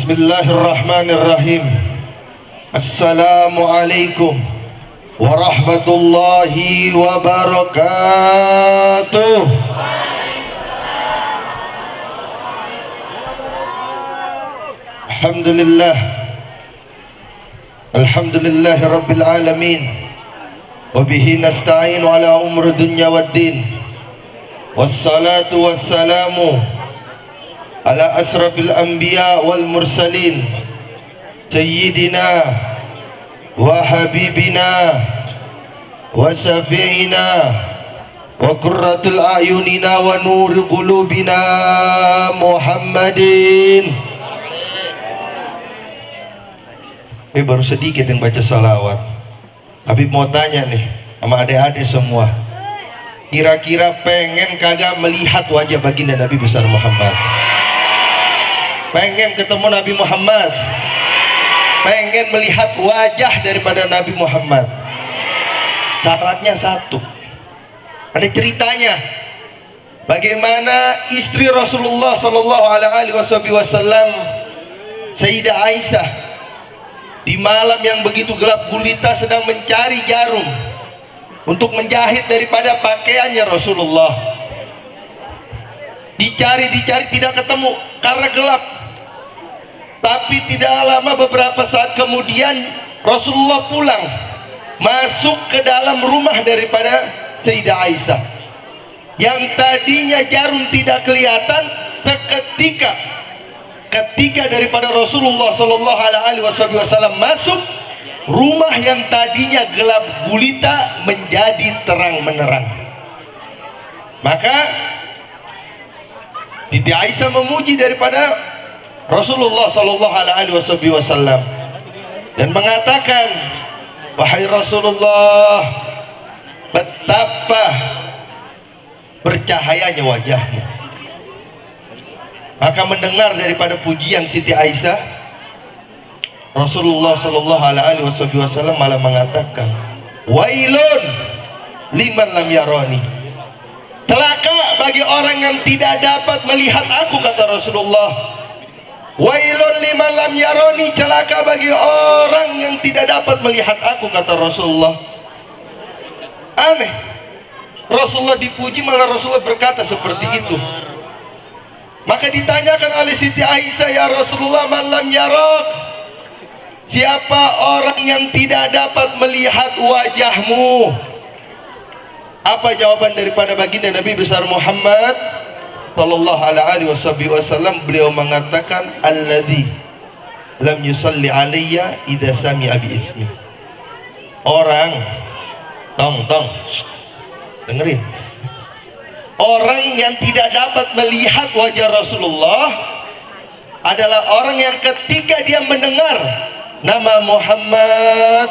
Bismillahirrahmanirrahim. Assalamualaikum warahmatullahi wabarakatuh. Alhamdulillah. Alhamdulillahi rabbil alamin. Wabihi nasta'inu ala umur dunya waddin. Wassalatu wassalamu ala asrafil anbiya wal mursalin sayyidina wa habibina wa syafi'ina wa qurratul a'yunina wa nurul qulubina Muhammadin. Ini baru sedikit yang baca salawat. Habib mau tanya nih sama adik-adik semua, kira-kira pengen kagak melihat wajah baginda Nabi besar Muhammad? Pengen ketemu Nabi Muhammad? Pengen melihat wajah daripada Nabi Muhammad? Syaratnya satu, ada ceritanya. Bagaimana istri Rasulullah Sallallahu Alaihi Wasallam, Sayyidah Aisyah, di malam yang begitu gelap gulita sedang mencari jarum untuk menjahit daripada pakaiannya Rasulullah. Dicari tidak ketemu karena gelap. Tapi tidak lama, beberapa saat kemudian Rasulullah pulang, masuk ke dalam rumah daripada Sayyidah Aisyah. Yang tadinya jarum tidak kelihatan, ketika daripada Rasulullah Sallallahu Alaihi Wasallam masuk, rumah yang tadinya gelap gulita menjadi terang menerang. Maka Siti Aisyah memuji daripada Rasulullah Sallallahu Alaihi Wasallam dan mengatakan, wahai Rasulullah, betapa bercahayanya wajahmu. Maka mendengar daripada pujian Siti Aisyah, Rasulullah Sallallahu Alaihi Wasallam malah mengatakan, wailun liman lam yaroni, celaka bagi orang yang tidak dapat melihat aku, kata Rasulullah. Wailun liman lam yaroni, celaka bagi orang yang tidak dapat melihat aku, kata Rasulullah. Aneh, Rasulullah dipuji malah Rasulullah berkata seperti itu. Maka ditanyakan oleh Siti Aisyah, ya Rasulullah, man lam yarak, siapa orang yang tidak dapat melihat wajahmu? Apa jawaban daripada baginda Nabi besar Muhammad Sallallahu Alaihi Wasallam? Beliau mengatakan, alladzi lam yusalli alayya idza sami'a bi ismi. Orang, dengerin. Orang yang tidak dapat melihat wajah Rasulullah adalah orang yang ketika dia mendengar nama Muhammad,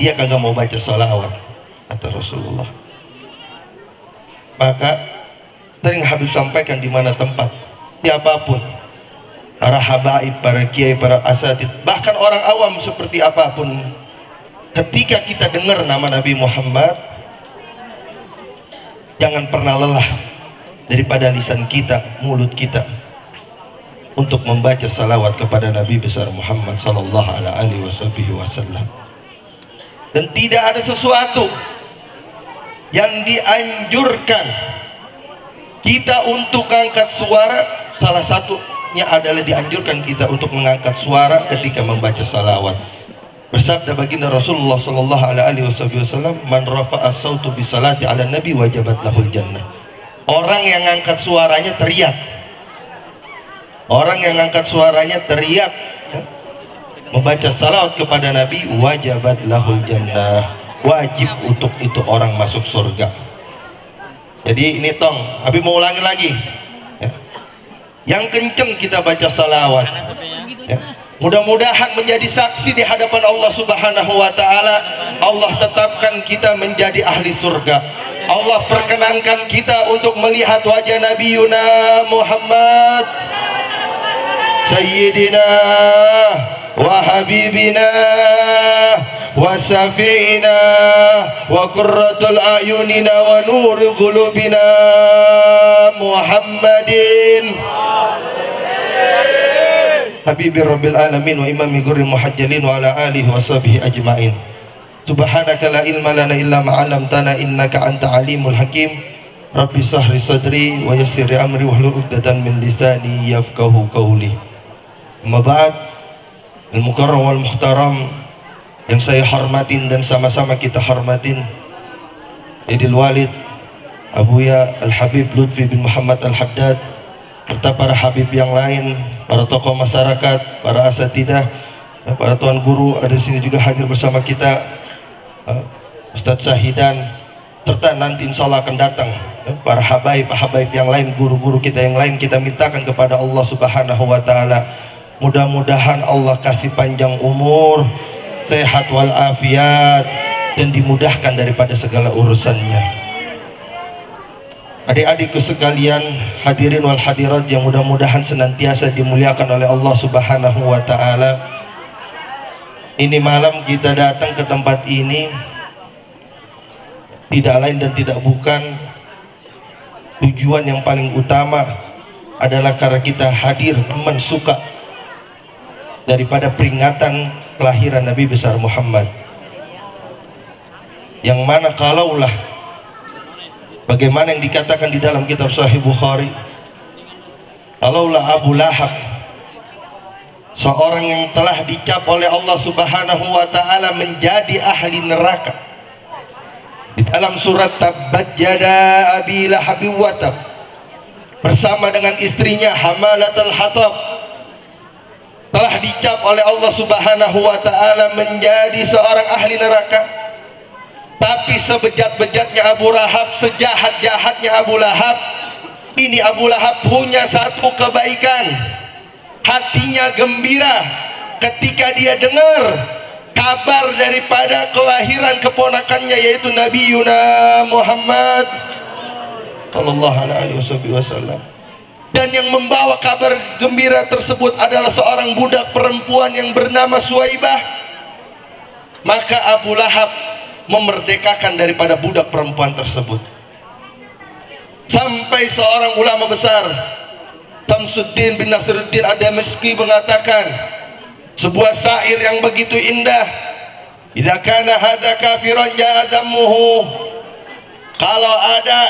dia kagak mau baca salawat, kata Rasulullah. Maka sering Habib sampaikan di mana tempat, siapapun, para habaib, para kiai, para asatid, bahkan orang awam seperti apapun, ketika kita dengar nama Nabi Muhammad, jangan pernah lelah daripada lisan kita, mulut kita, untuk membaca salawat kepada Nabi besar Muhammad Sallallahu Alaihi Wasallam. Dan tidak ada sesuatu yang dianjurkan kita untuk angkat suara, salah satunya adalah dianjurkan kita untuk mengangkat suara ketika membaca salawat. Bersabda baginda Rasulullah Sallallahu Alaihi Wasallam, man rafa'a sautu bi salati ala nabi wajabat lahul jannah. Orang yang angkat suaranya teriak, orang yang angkat suaranya teriak membaca salawat kepada Nabi, wajabat lahul jannah, wajib untuk itu orang masuk surga. Jadi ini Habib mau ulangi lagi ya. Yang kenceng kita baca salawat ya. Mudah-mudahan menjadi saksi di hadapan Allah Subhanahu wa Ta'ala. Allah tetapkan kita menjadi ahli surga. Allah perkenankan kita untuk melihat wajah Nabi Yuna Muhammad Sayyidina wa Habibina wa Syafi'ina wa qurratul a'yunina wa nurul qulubina Muhammadin. habibi rabbil alamin wa imami ghurril muhajjalin wa ala alihi wa sahbihi ajmain. Subhanaka la ilma lana illa ma 'allamtana innaka anta alimul hakim. Rabbi sahri sadri wa yassir amri wahlul 'uqdatam min lisani yafqahu qawli. Amma ba'd, al-mukarram wal muhtaram yang saya hormatin dan sama-sama kita hormatin, Idil Walid Abuya Al-Habib Lutfi bin Muhammad Al-Haddad, serta para habib yang lain, para tokoh masyarakat, para asatidah, para tuan guru ada di sini juga hadir bersama kita, Ustadz Syahidan, serta nanti insya Allah akan datang para habaib yang lain, guru-guru kita yang lain. Kita mintakan kepada Allah Subhanahu wa Ta'ala, mudah-mudahan Allah kasih panjang umur, sehat walafiat, dan dimudahkan daripada segala urusannya. Adik-adikku sekalian, hadirin wal hadirat yang mudah-mudahan senantiasa dimuliakan oleh Allah Subhanahu wa Ta'ala. Ini malam kita datang ke tempat ini tidak lain dan tidak bukan, tujuan yang paling utama adalah karena kita hadir mensuka daripada peringatan kelahiran Nabi besar Muhammad, yang mana kalaulah bagaimana yang dikatakan di dalam kitab Sahih Bukhari, kalaulah Abu Lahab, seorang yang telah dicap oleh Allah Subhanahu wa Ta'ala menjadi ahli neraka, di dalam surat Tabbat Yada Abi Lahab wa Tab, bersama dengan istrinya Hamalatul Hatab, telah dicap oleh Allah Subhanahu wa Ta'ala menjadi seorang ahli neraka. Tapi sebejat-bejatnya Abu Lahab, sejahat-jahatnya Abu Lahab, ini Abu Lahab punya satu kebaikan, hatinya gembira ketika dia dengar kabar daripada kelahiran keponakannya, yaitu Nabi Yuna Muhammad sallallahu alaihi wasallam. Dan yang membawa kabar gembira tersebut adalah seorang budak perempuan yang bernama Suwaibah. Maka Abu Lahab memerdekakan daripada budak perempuan tersebut, sampai seorang ulama besar Samsuddin bin Nasruddin Ad-Damashqi mengatakan sebuah syair yang begitu indah, idza kana hadza kafiran ja'a dammuhu, kalau ada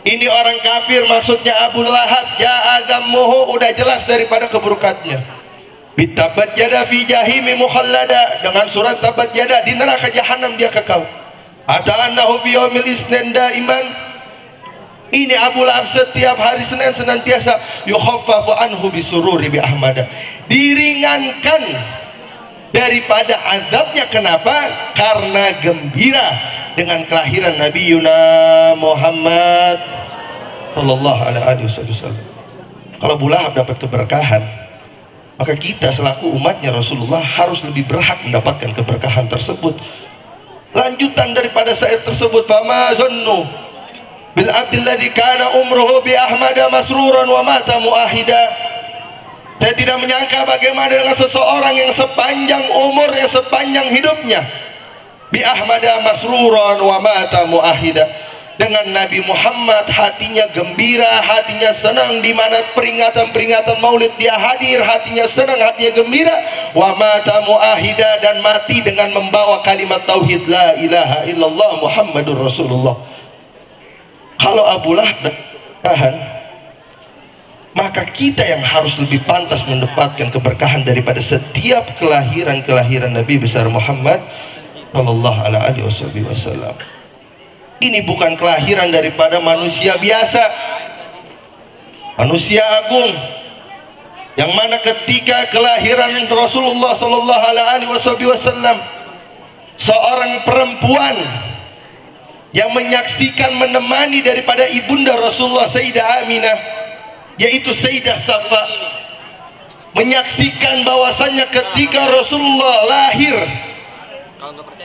ini orang kafir, maksudnya Abu Lahab, ja'a dammuhu, udah jelas daripada keburukannya. Bitabat yada fi jahimi mukhallada, dengan surat tabat yada, di neraka jahanam dia kekal. Ata'annahu fi yaumil isnin daiman, ini Abu Lahab setiap hari Senin senantiasa yukhaffafu anhu bisururi bi ahmada, diringankan daripada azabnya. Kenapa? Karena gembira dengan kelahiran Nabi Yuna Muhammad sallallahu alaihi wasallam. Kalau Abu Lahab dapat keberkahan, maka kita selaku umatnya Rasulullah harus lebih berhak mendapatkan keberkahan tersebut. Lanjutan daripada syair tersebut, fama zannu bil abdil ladzi kana umruhu bi ahmada masruran wa mata muahida, saya tidak menyangka bagaimana dengan seseorang yang sepanjang umurnya, sepanjang hidupnya, bi ahmada masruran wa mata muahida, dengan Nabi Muhammad hatinya gembira, hatinya senang, di mana peringatan-peringatan maulid dia hadir, hatinya senang, hatinya gembira, wa mata muahida, dan mati dengan membawa kalimat tauhid la ilaha illallah Muhammadur Rasulullah. Kalau Abu Lahab tahan, maka kita yang harus lebih pantas mendapatkan keberkahan daripada setiap kelahiran Nabi besar Muhammad sallallahu alaihi wasallam. Ini bukan kelahiran daripada manusia biasa, manusia agung, yang mana ketika kelahiran Rasulullah sallallahu alaihi wasallam, seorang perempuan yang menyaksikan, menemani daripada ibunda Rasulullah Sayyidah Aminah, yaitu Sayyidah Safa, menyaksikan bahwasannya ketika Rasulullah lahir,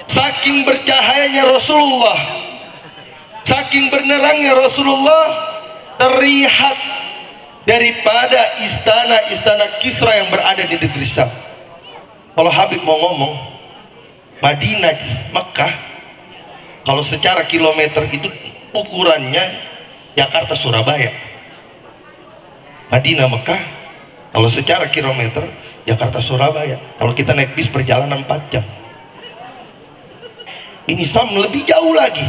saking bercahayanya Rasulullah, saking bernerangnya Rasulullah, terlihat daripada istana-istana Kisra yang berada di negeri Syam. Kalau Habib mau ngomong, Madinah, Mekah, kalau secara kilometer itu ukurannya Jakarta Surabaya. Madinah Mekah Kalau secara kilometer Jakarta Surabaya, kalau kita naik bis perjalanan 4 jam. Ini Sam lebih jauh lagi.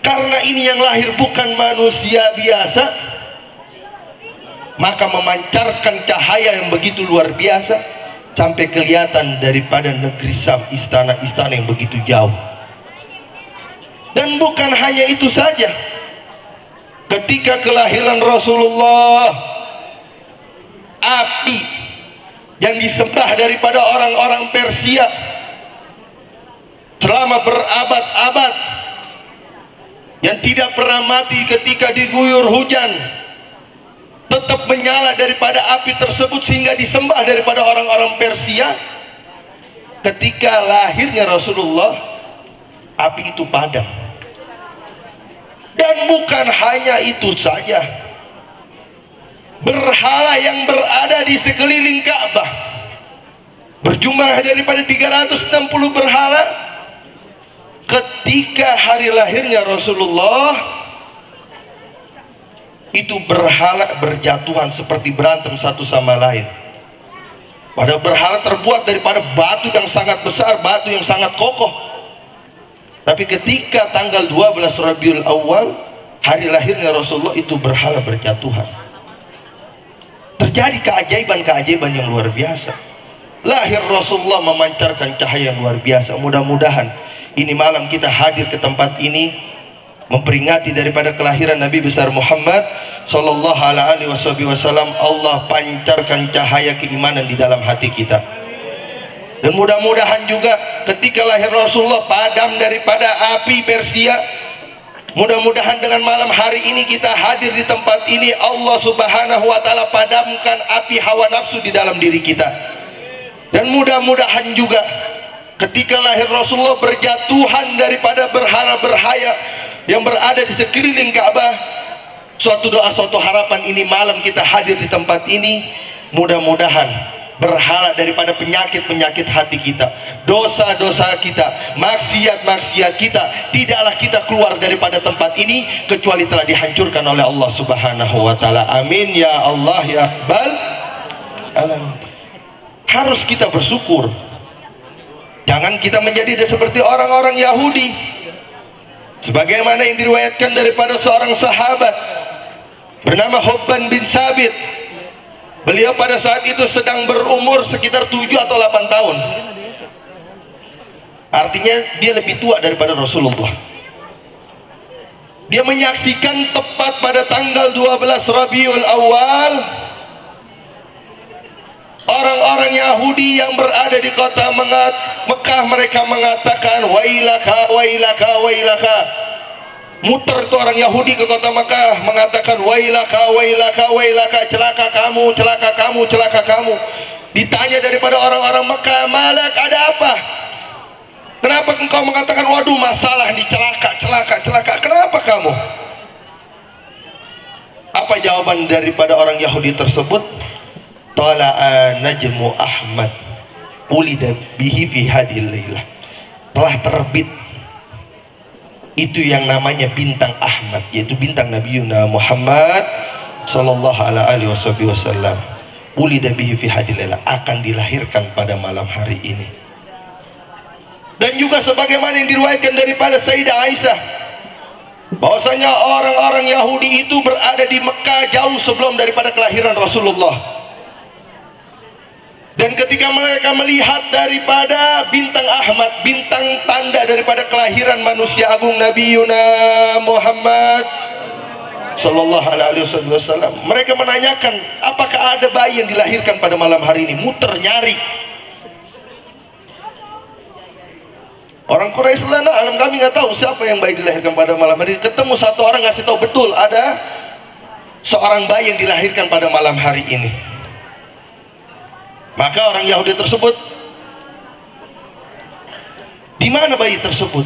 Karena ini yang lahir bukan manusia biasa, maka memancarkan cahaya yang begitu luar biasa sampai kelihatan daripada negeri Sam, istana-istana yang begitu jauh. Dan bukan hanya itu saja, ketika kelahiran Rasulullah, api yang disembah daripada orang-orang Persia selama berabad-abad, yang tidak pernah mati ketika diguyur hujan, tetap menyala daripada api tersebut sehingga disembah daripada orang-orang Persia. Ketika lahirnya Rasulullah, api itu padam. Dan bukan hanya itu saja, berhala yang berada di sekeliling Ka'bah berjumlah daripada 360 berhala. Ketika hari lahirnya Rasulullah, itu berhala berjatuhan seperti berantem satu sama lain. Padahal berhala terbuat daripada batu yang sangat besar, batu yang sangat kokoh. Tapi ketika tanggal 12 Rabiul Awal, hari lahirnya Rasulullah, itu berhala berjatuhan. Terjadi keajaiban-keajaiban yang luar biasa. Lahir Rasulullah memancarkan cahaya yang luar biasa. Mudah-mudahan ini malam kita hadir ke tempat ini memperingati daripada kelahiran Nabi besar Muhammad sallallahu alaihi wasallam. Allah pancarkan cahaya keimanan di dalam hati kita. Dan mudah-mudahan juga ketika lahir Rasulullah padam daripada api Persia. Mudah-mudahan dengan malam hari ini kita hadir di tempat ini, Allah subhanahu wa ta'ala padamkan api hawa nafsu di dalam diri kita. Dan mudah-mudahan juga ketika lahir Rasulullah berjatuhan daripada berhala-berhala yang berada di sekeliling Ka'bah, suatu doa, suatu harapan ini malam kita hadir di tempat ini. Mudah-mudahan berhala daripada penyakit-penyakit hati kita, dosa-dosa kita, maksiat-maksiat kita, tidaklah kita keluar daripada tempat ini kecuali telah dihancurkan oleh Allah subhanahu wa ta'ala. Amin ya Allah ya Rabbal alamin. Harus kita bersyukur. Jangan kita menjadi seperti orang-orang Yahudi, sebagaimana yang diriwayatkan daripada seorang sahabat bernama Hubban bin Sabit. Beliau pada saat itu sedang berumur sekitar 7 atau 8 tahun. Artinya dia lebih tua daripada Rasulullah. Dia menyaksikan tepat pada tanggal 12 Rabiul Awal, orang-orang Yahudi yang berada di kota Mekah, mereka mengatakan wailaka, wailaka, wailaka. Muter itu orang Yahudi ke kota Mekah mengatakan wailaka, wailaka, wailaka, celaka kamu, celaka kamu, celaka kamu. Ditanya daripada orang-orang Mekah, malak, ada apa? Kenapa engkau mengatakan waduh masalah nih, celaka, celaka, celaka? Kenapa kamu? Apa jawaban daripada orang Yahudi tersebut? Tala'a najmu Ahmad ulida bihi fi hadhil lailah. Telah terbit itu yang namanya bintang Ahmad, yaitu bintang Nabi Muhammad sallallahu alaihi wasallam. Ulida bihi fi hadhil lailah, akan dilahirkan pada malam hari ini. Dan juga sebagaimana yang diriwayatkan daripada Sayyidah Aisyah, bahwasanya orang-orang Yahudi itu berada di Mekah jauh sebelum daripada kelahiran Rasulullah. Dan ketika mereka melihat daripada bintang Ahmad, bintang tanda daripada kelahiran manusia agung Nabi Muhammad sallallahu alaihi wasallam, mereka menanyakan, apakah ada bayi yang dilahirkan pada malam hari ini? Muter nyari. Orang Quraisy lana alam, kami nggak tahu siapa yang bayi dilahirkan pada malam hari. Ketemu satu orang ngasih tahu, betul ada seorang bayi yang dilahirkan pada malam hari ini. Maka orang Yahudi tersebut, di mana bayi tersebut?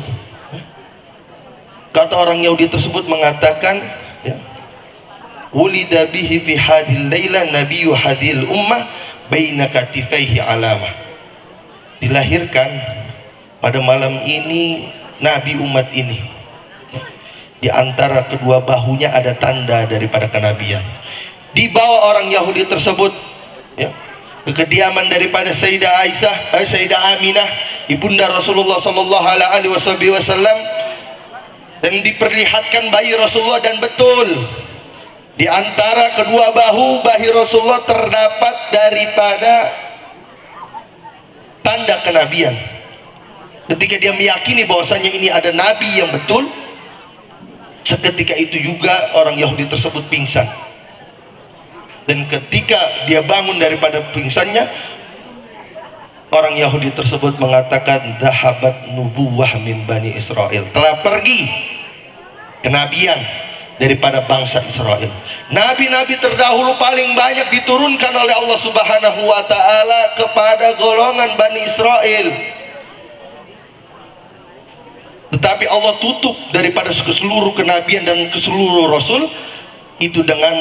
Kata orang Yahudi tersebut mengatakan, ya, wulida bihi fi hadhil laila nabiyyu hadhil ummah baina katifaihi alamah. Dilahirkan pada malam ini nabi umat ini. Di antara kedua bahunya ada tanda daripada kenabian. dibawa orang Yahudi tersebut, ya, ke kediaman daripada Sayyidah Aminah, ibunda Rasulullah sallallahu alaihi wasallam, dan diperlihatkan bayi Rasulullah, dan betul di antara kedua bahu bayi Rasulullah terdapat daripada tanda kenabian. Ketika dia meyakini bahwasanya ini ada nabi yang betul, seketika itu juga orang Yahudi tersebut pingsan. Dan ketika dia bangun daripada pingsannya, orang Yahudi tersebut mengatakan, "Dhahabat nubuwah min Bani Israel." Telah pergi kenabian daripada bangsa Israel. Nabi-nabi terdahulu paling banyak diturunkan oleh Allah Subhanahu wa taala kepada golongan Bani Israel. Tetapi Allah tutup daripada keseluruh kenabian dan keseluruh rasul itu dengan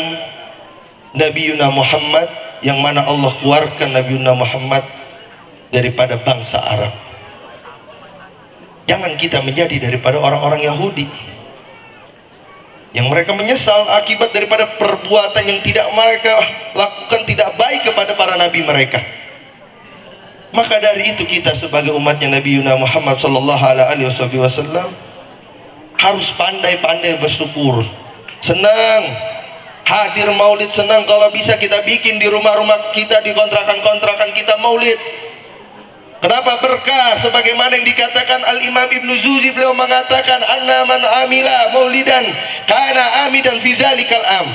Nabi Yuna Muhammad, yang mana Allah keluarkan Nabi Yuna Muhammad daripada bangsa Arab. Jangan kita menjadi daripada orang-orang Yahudi yang mereka menyesal akibat daripada perbuatan yang tidak mereka lakukan, tidak baik kepada para nabi mereka. Maka dari itu kita sebagai umatnya Nabi Yuna Muhammad sallallahu alaihi wasallam harus pandai-pandai bersyukur. Senang hadir maulid, senang kalau bisa kita bikin di rumah-rumah kita, di kontrakan-kontrakan kita maulid. Kenapa? Berkah, sebagaimana yang dikatakan Al-Imam Ibnu Jauzi, beliau mengatakan, "Anna man amila maulidan kana amidan fi dzalikal am."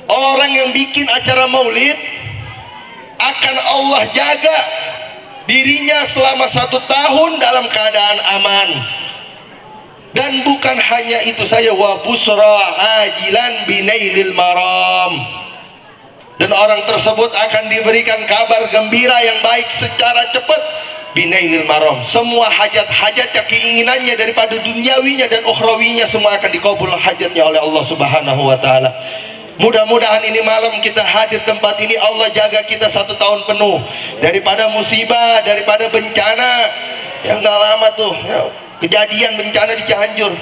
Orang yang bikin acara maulid akan Allah jaga dirinya selama 1 tahun dalam keadaan aman. Dan bukan hanya itu saja, wa busra ajilan binailil maram. Dan orang tersebut akan diberikan kabar gembira yang baik secara cepat, binailil maram. Semua hajat-hajatnya, keinginannya daripada duniawinya dan ukhrawinya, semua akan dikabul hajatnya oleh Allah Subhanahu wa taala. Mudah-mudahan ini malam kita hadir tempat ini, Allah jaga kita 1 tahun penuh daripada musibah, daripada bencana yang gak lama tuh, ya, kejadian bencana di Cianjur.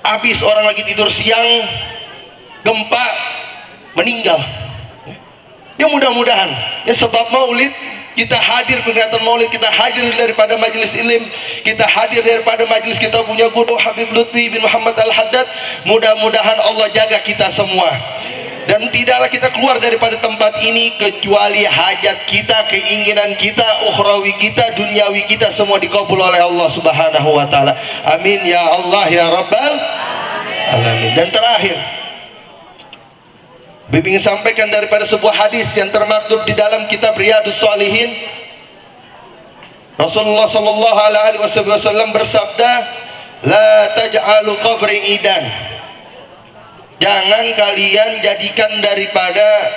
Habis orang lagi tidur siang, gempa, meninggal. Ya mudah-mudahan, ya sebab maulid kita hadir, kegiatan maulid kita hadir daripada majelis ilmu, kita hadir daripada majelis kita punya guru Habib Lutfi bin Muhammad Al-Haddad. Mudah-mudahan Allah jaga kita semua, dan tidaklah kita keluar daripada tempat ini kecuali hajat kita, keinginan kita, ukhrawi kita, duniawi kita, semua dikabul oleh Allah Subhanahu wa taala. Amin ya Allah ya Rabbal alamin. Dan terakhir, Bibi ingin sampaikan daripada sebuah hadis yang termaktub di dalam kitab Riyadhus Shalihin. Rasulullah sallallahu alaihi wasallam bersabda, "La taj'alu qabri idan." Jangan kalian jadikan daripada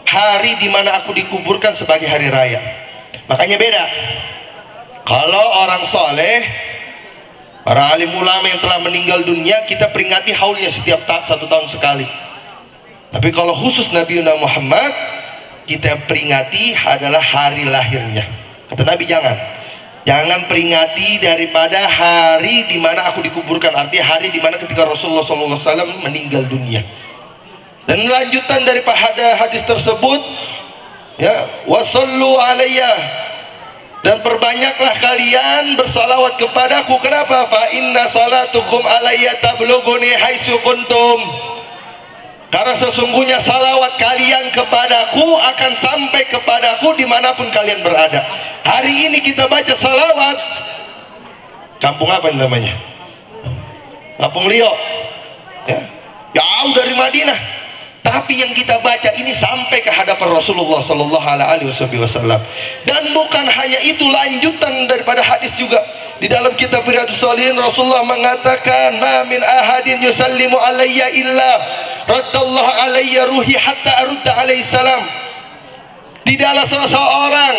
hari di mana aku dikuburkan sebagai hari raya. Makanya beda. Kalau orang soleh, para alim ulama yang telah meninggal dunia, kita peringati haulnya setiap 1 tahun sekali. Tapi kalau khusus Nabi Muhammad, kita peringati adalah hari lahirnya. Kata Nabi, jangan peringati daripada hari di mana aku dikuburkan, artinya hari di mana ketika Rasulullah SAW meninggal dunia. Dan lanjutan daripada hadis tersebut, ya, wasallu alayya, dan perbanyaklah kalian bersalawat kepadaku. Kenapa? Fa inna salatukum alayya tablughuni haitsu kuntum. Karena sesungguhnya salawat kalian kepadaku akan sampai kepadaku dimanapun kalian berada. Hari ini kita baca salawat, kampung apa namanya? Kampung Liok, ya, jauh dari Madinah. Tapi yang kita baca ini sampai ke hadapan Rasulullah Sallallahu Alaihi Wasallam. Dan bukan hanya itu, lanjutan daripada hadis juga di dalam kitab Riyadhus Shalihin, Rasulullah mengatakan, "Ma min ahadin yusallimu alayya illa raddallahu alayya ruhi hatta arudda alaihi salam." Tidaklah salah seorang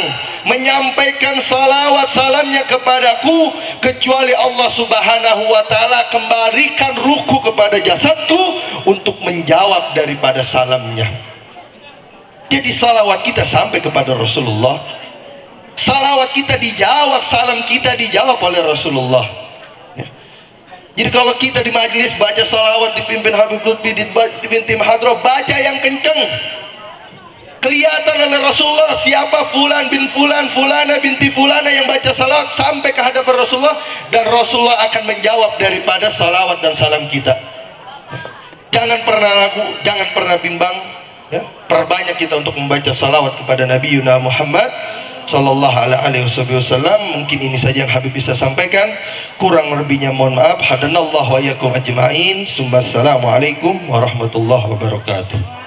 menyampaikan salawat salamnya kepadaku kecuali Allah Subhanahu wa taala kembalikan ruhku kepada jasadku untuk menjawab daripada salamnya. Jadi salawat kita sampai kepada Rasulullah, salawat kita dijawab, salam kita dijawab oleh Rasulullah. Jadi kalau kita di majelis baca salawat dipimpin Habib Lutfi, dipimpin tim hadroh, baca yang kenceng, kelihatan oleh Rasulullah siapa fulan bin fulan, fulana binti fulana yang baca salawat sampai ke hadapan Rasulullah, dan Rasulullah akan menjawab daripada salawat dan salam kita. Jangan pernah ragu, jangan pernah bimbang, ya. Perbanyak kita untuk membaca salawat kepada Nabi Yuna Muhammad Sallallahu Alaihi Wasallam. Mungkin ini saja yang Habib bisa sampaikan. Kurang lebihnya mohon maaf. Hadanallahu wa iyyakum ajma'in. Assalamualaikum warahmatullahi wabarakatuh.